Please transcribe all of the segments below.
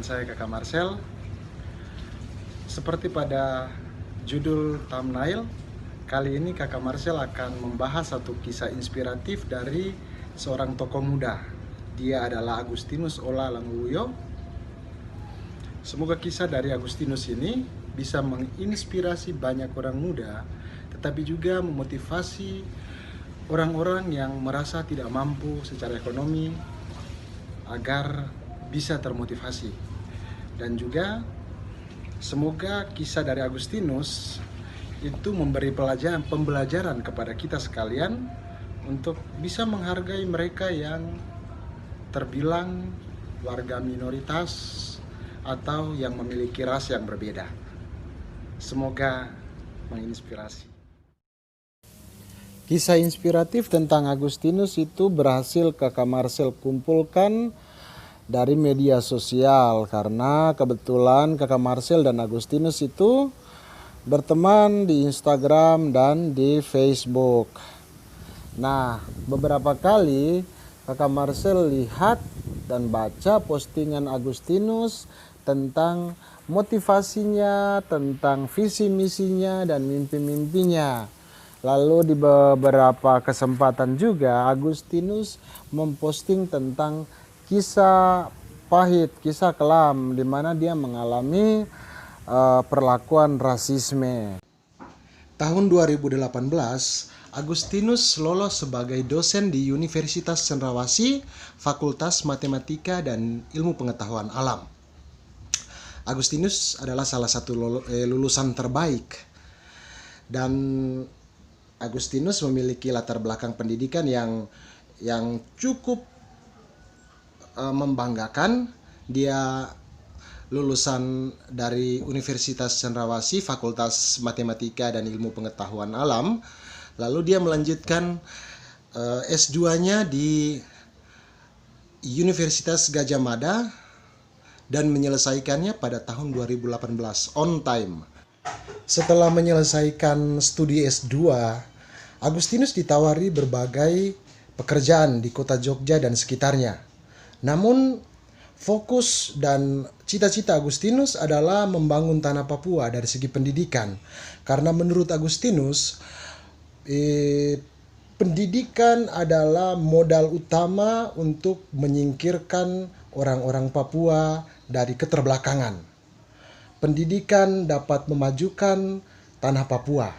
saya Kakak Marcel. Seperti pada judul thumbnail, kali ini Kakak Marcel akan membahas satu kisah inspiratif dari seorang tokoh muda. Dia adalah Agustinus Ola Langluyo. Semoga kisah dari Agustinus ini bisa menginspirasi banyak orang muda, tetapi juga memotivasi orang-orang yang merasa tidak mampu secara ekonomi agar bisa termotivasi. Dan juga semoga kisah dari Agustinus itu memberi pembelajaran kepada kita sekalian untuk bisa menghargai mereka yang terbilang warga minoritas atau yang memiliki ras yang berbeda. Semoga menginspirasi. Kisah inspiratif tentang Agustinus itu berhasil Kakak Marcel kumpulkan dari media sosial karena kebetulan Kakak Marcel dan Agustinus itu berteman di Instagram dan di Facebook. Nah, beberapa kali Kakak Marcel lihat dan baca postingan Agustinus tentang motivasinya, tentang visi misinya dan mimpi-mimpinya. Lalu di beberapa kesempatan juga Agustinus memposting tentang kisah pahit, kisah kelam di mana dia mengalami perlakuan rasisme. Tahun 2018, Agustinus lolos sebagai dosen di Universitas Cendrawasih, Fakultas Matematika dan Ilmu Pengetahuan Alam. Agustinus adalah salah satu lulusan terbaik, dan Agustinus memiliki latar belakang pendidikan yang cukup membanggakan. Dia lulusan dari Universitas Cendrawasih, Fakultas Matematika dan Ilmu Pengetahuan Alam. Lalu dia melanjutkan S2-nya di Universitas Gadjah Mada dan menyelesaikannya pada tahun 2018 on time. Setelah menyelesaikan studi S2, Agustinus ditawari berbagai pekerjaan di kota Jogja dan sekitarnya. Namun, fokus dan cita-cita Agustinus adalah membangun tanah Papua dari segi pendidikan. Karena menurut Agustinus, pendidikan adalah modal utama untuk menyingkirkan orang-orang Papua dari keterbelakangan. Pendidikan dapat memajukan tanah Papua.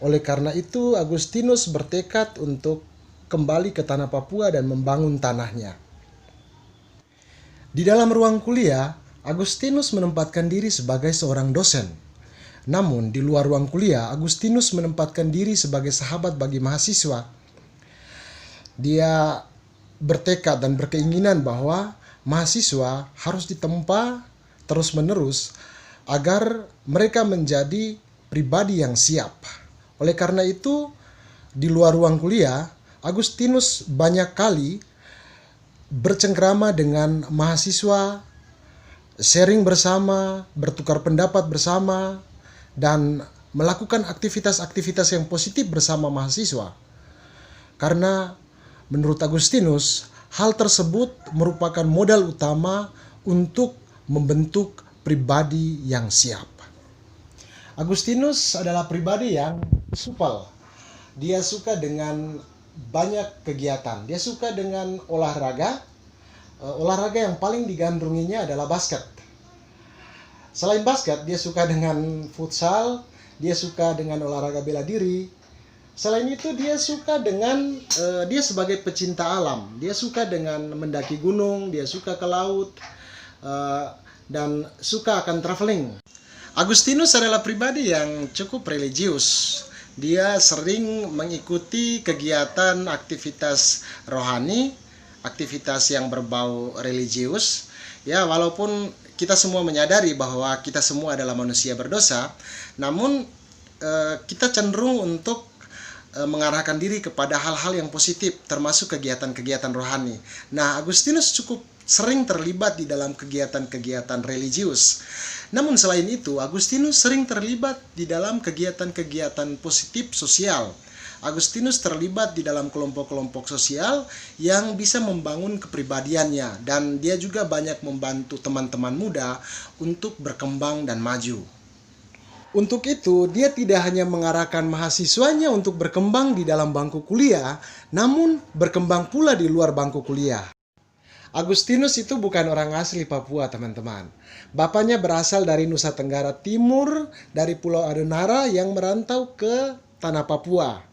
Oleh karena itu, Agustinus bertekad untuk kembali ke tanah Papua dan membangun tanahnya. Di dalam ruang kuliah, Agustinus menempatkan diri sebagai seorang dosen. Namun, di luar ruang kuliah, Agustinus menempatkan diri sebagai sahabat bagi mahasiswa. Dia bertekad dan berkeinginan bahwa mahasiswa harus ditempa terus-menerus agar mereka menjadi pribadi yang siap. Oleh karena itu, di luar ruang kuliah, Agustinus banyak kali bercengkrama dengan mahasiswa, sharing bersama, bertukar pendapat bersama, dan melakukan aktivitas-aktivitas yang positif bersama mahasiswa. Karena menurut Agustinus, hal tersebut merupakan modal utama untuk membentuk pribadi yang siap. Agustinus adalah pribadi yang supel. Dia suka dengan banyak kegiatan. Dia suka dengan olahraga. Olahraga yang paling digandrunginya adalah basket. Selain basket, dia suka dengan futsal. Dia suka dengan olahraga bela diri. Selain itu, dia suka dengan dia sebagai pecinta alam. Dia suka dengan mendaki gunung. Dia suka ke laut. Dan suka akan traveling. Agustinus adalah pribadi yang cukup religius. Dia sering mengikuti kegiatan aktivitas rohani, aktivitas yang berbau religius. Ya, walaupun kita semua menyadari bahwa kita semua adalah manusia berdosa, namun kita cenderung untuk mengarahkan diri kepada hal-hal yang positif, termasuk kegiatan-kegiatan rohani. Nah, Agustinus cukup sering terlibat di dalam kegiatan-kegiatan religius. Namun selain itu, Agustinus sering terlibat di dalam kegiatan-kegiatan positif sosial. Agustinus terlibat di dalam kelompok-kelompok sosial yang bisa membangun kepribadiannya, dan dia juga banyak membantu teman-teman muda untuk berkembang dan maju. Untuk itu, dia tidak hanya mengarahkan mahasiswanya untuk berkembang di dalam bangku kuliah, namun berkembang pula di luar bangku kuliah. Agustinus itu bukan orang asli Papua, teman-teman. Bapaknya berasal dari Nusa Tenggara Timur, dari Pulau Adonara yang merantau ke tanah Papua.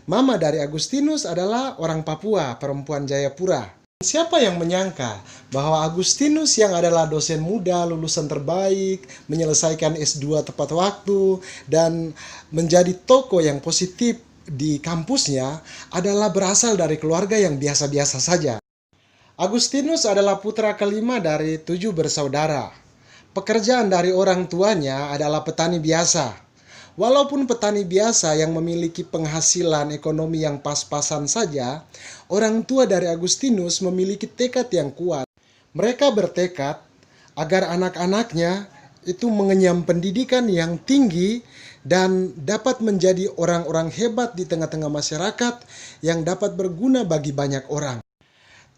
Mama dari Agustinus adalah orang Papua, perempuan Jayapura. Siapa yang menyangka bahwa Agustinus yang adalah dosen muda, lulusan terbaik, menyelesaikan S2 tepat waktu, dan menjadi tokoh yang positif di kampusnya adalah berasal dari keluarga yang biasa-biasa saja. Agustinus adalah putra kelima dari 7 bersaudara. Pekerjaan dari orang tuanya adalah petani biasa. Walaupun petani biasa yang memiliki penghasilan ekonomi yang pas-pasan saja, orang tua dari Agustinus memiliki tekad yang kuat. Mereka bertekad agar anak-anaknya itu mengenyam pendidikan yang tinggi dan dapat menjadi orang-orang hebat di tengah-tengah masyarakat yang dapat berguna bagi banyak orang.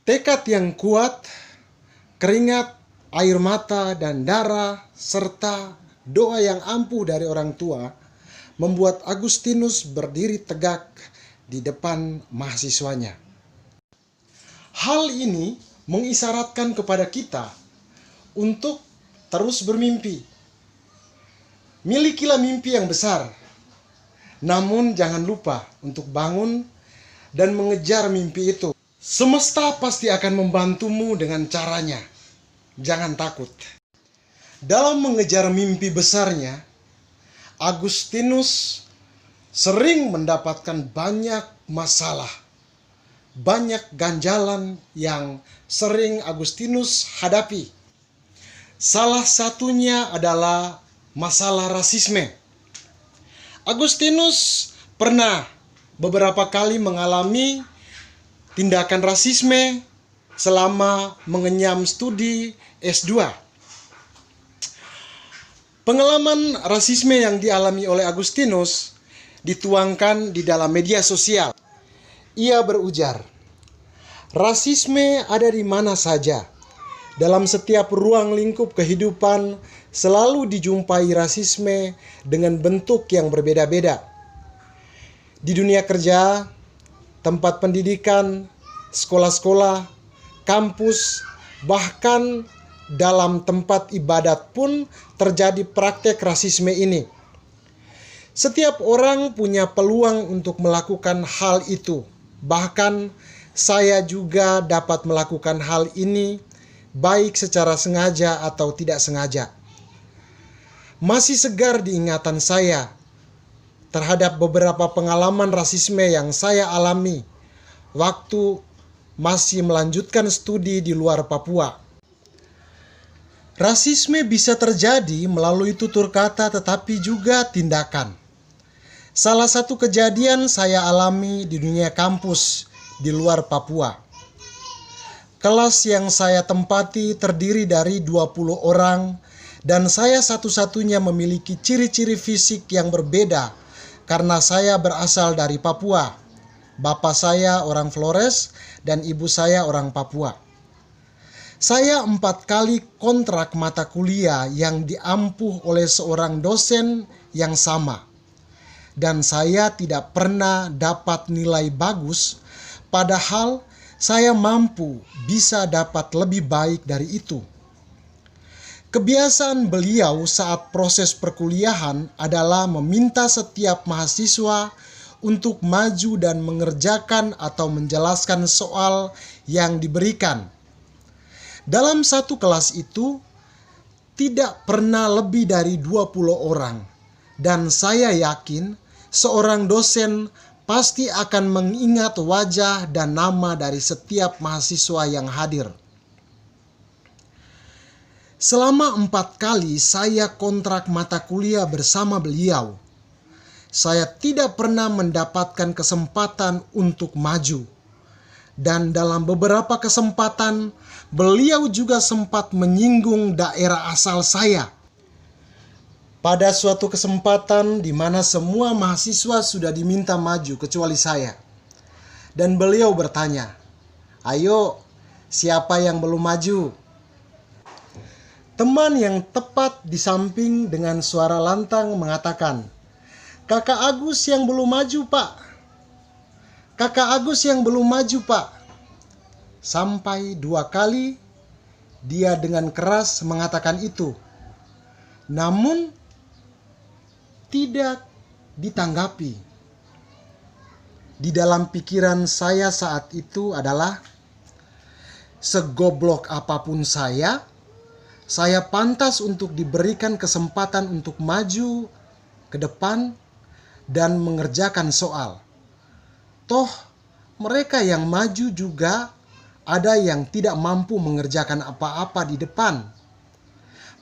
Tekad yang kuat, keringat, air mata, dan darah, serta doa yang ampuh dari orang tua membuat Agustinus berdiri tegak di depan mahasiswanya. Hal ini mengisyaratkan kepada kita untuk terus bermimpi. Milikilah mimpi yang besar, namun jangan lupa untuk bangun dan mengejar mimpi itu. Semesta pasti akan membantumu dengan caranya. Jangan takut. Dalam mengejar mimpi besarnya, Agustinus sering mendapatkan banyak masalah, banyak ganjalan yang sering Agustinus hadapi. Salah satunya adalah masalah rasisme. Agustinus pernah beberapa kali mengalami tindakan rasisme selama mengenyam studi S2. Pengalaman rasisme yang dialami oleh Agustinus dituangkan di dalam media sosial. Ia berujar, "Rasisme ada di mana saja. Dalam setiap ruang lingkup kehidupan selalu dijumpai rasisme dengan bentuk yang berbeda-beda. Di dunia kerja, tempat pendidikan, sekolah-sekolah, kampus, bahkan dalam tempat ibadat pun terjadi praktek rasisme ini. Setiap orang punya peluang untuk melakukan hal itu. Bahkan saya juga dapat melakukan hal ini baik secara sengaja atau tidak sengaja. Masih segar di ingatan saya terhadap beberapa pengalaman rasisme yang saya alami waktu masih melanjutkan studi di luar Papua. Rasisme bisa terjadi melalui tutur kata tetapi juga tindakan. Salah satu kejadian saya alami di dunia kampus di luar Papua. Kelas yang saya tempati terdiri dari 20 orang dan saya satu-satunya memiliki ciri-ciri fisik yang berbeda karena saya berasal dari Papua. Bapak saya orang Flores dan ibu saya orang Papua. Saya 4 kali kontrak mata kuliah yang diampuh oleh seorang dosen yang sama. Dan saya tidak pernah dapat nilai bagus, padahal saya mampu bisa dapat lebih baik dari itu. Kebiasaan beliau saat proses perkuliahan adalah meminta setiap mahasiswa untuk maju dan mengerjakan atau menjelaskan soal yang diberikan. Dalam satu kelas itu, tidak pernah lebih dari 20 orang. Dan saya yakin seorang dosen pasti akan mengingat wajah dan nama dari setiap mahasiswa yang hadir. Selama 4 kali saya kontrak mata kuliah bersama beliau, saya tidak pernah mendapatkan kesempatan untuk maju. Dan dalam beberapa kesempatan, beliau juga sempat menyinggung daerah asal saya. Pada suatu kesempatan di mana semua mahasiswa sudah diminta maju kecuali saya. Dan beliau bertanya, "Ayo, siapa yang belum maju?" Teman yang tepat di samping dengan suara lantang mengatakan, "Kakak Agus yang belum maju, Pak. Kakak Agus yang belum maju, Pak." Sampai 2 kali dia dengan keras mengatakan itu. Namun tidak ditanggapi. Di dalam pikiran saya saat itu adalah, segoblok apapun saya pantas untuk diberikan kesempatan untuk maju ke depan dan mengerjakan soal. Toh mereka yang maju juga ada yang tidak mampu mengerjakan apa-apa di depan.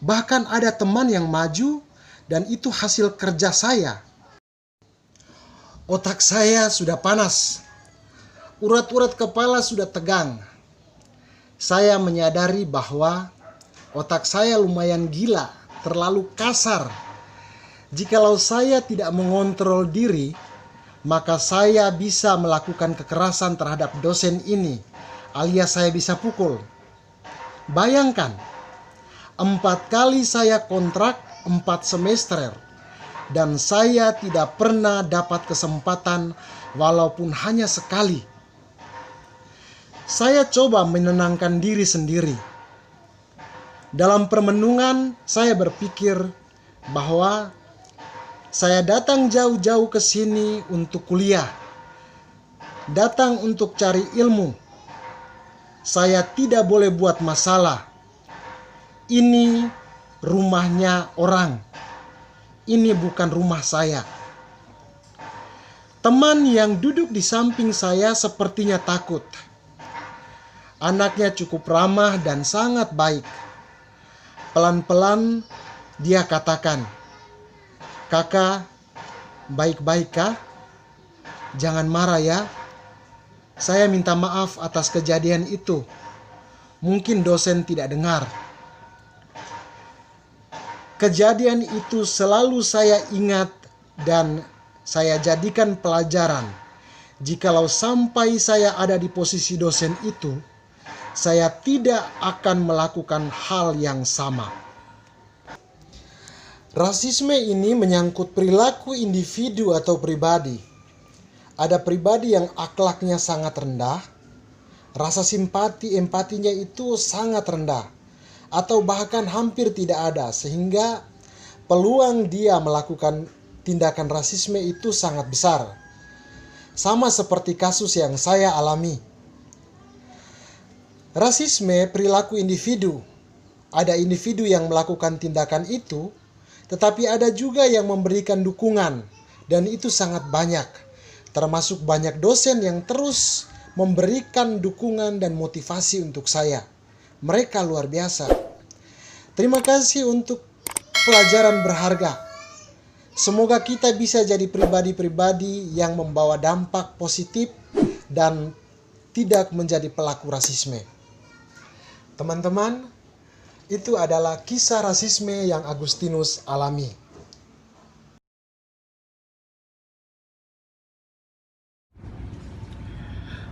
Bahkan ada teman yang maju dan itu hasil kerja saya. Otak saya sudah panas. Urat-urat kepala sudah tegang. Saya menyadari bahwa otak saya lumayan gila, terlalu kasar. Jikalau saya tidak mengontrol diri, maka saya bisa melakukan kekerasan terhadap dosen ini, alias saya bisa pukul. Bayangkan, 4 kali saya kontrak 4 semester, dan saya tidak pernah dapat kesempatan walaupun hanya sekali. Saya coba menenangkan diri sendiri. Dalam permenungan, saya berpikir bahwa saya datang jauh-jauh ke sini untuk kuliah, datang untuk cari ilmu. Saya tidak boleh buat masalah. Ini rumahnya orang. Ini bukan rumah saya. Teman yang duduk di samping saya sepertinya takut. Anaknya cukup ramah dan sangat baik. Pelan-pelan dia katakan, "Kakak, baik-baik kah? Jangan marah ya. Saya minta maaf atas kejadian itu. Mungkin dosen tidak dengar." Kejadian itu selalu saya ingat dan saya jadikan pelajaran. Jikalau sampai saya ada di posisi dosen itu, saya tidak akan melakukan hal yang sama. Rasisme ini menyangkut perilaku individu atau pribadi. Ada pribadi yang akhlaknya sangat rendah, rasa simpati, empatinya itu sangat rendah, atau bahkan hampir tidak ada, sehingga peluang dia melakukan tindakan rasisme itu sangat besar. Sama seperti kasus yang saya alami. Rasisme perilaku individu. Ada individu yang melakukan tindakan itu, tetapi ada juga yang memberikan dukungan, dan itu sangat banyak. Termasuk banyak dosen yang terus memberikan dukungan dan motivasi untuk saya. Mereka luar biasa. Terima kasih untuk pelajaran berharga. Semoga kita bisa jadi pribadi-pribadi yang membawa dampak positif dan tidak menjadi pelaku rasisme. Teman-teman, itu adalah kisah rasisme yang Agustinus alami.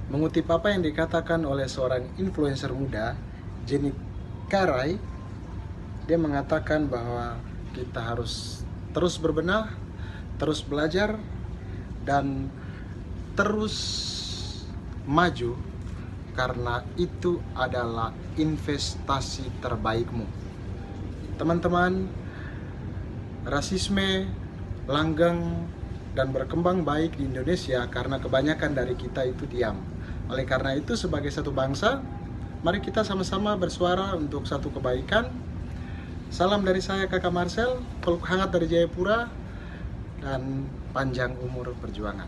Mengutip apa yang dikatakan oleh seorang influencer muda, Jenny Karai, dia mengatakan bahwa kita harus terus berbenah, terus belajar, dan terus maju, karena itu adalah investasi terbaikmu. Teman-teman, rasisme langgeng dan berkembang baik di Indonesia karena kebanyakan dari kita itu diam. Oleh karena itu, sebagai satu bangsa, mari kita sama-sama bersuara untuk satu kebaikan. Salam dari saya, Kakak Marcel, peluk hangat dari Jayapura, dan panjang umur perjuangan.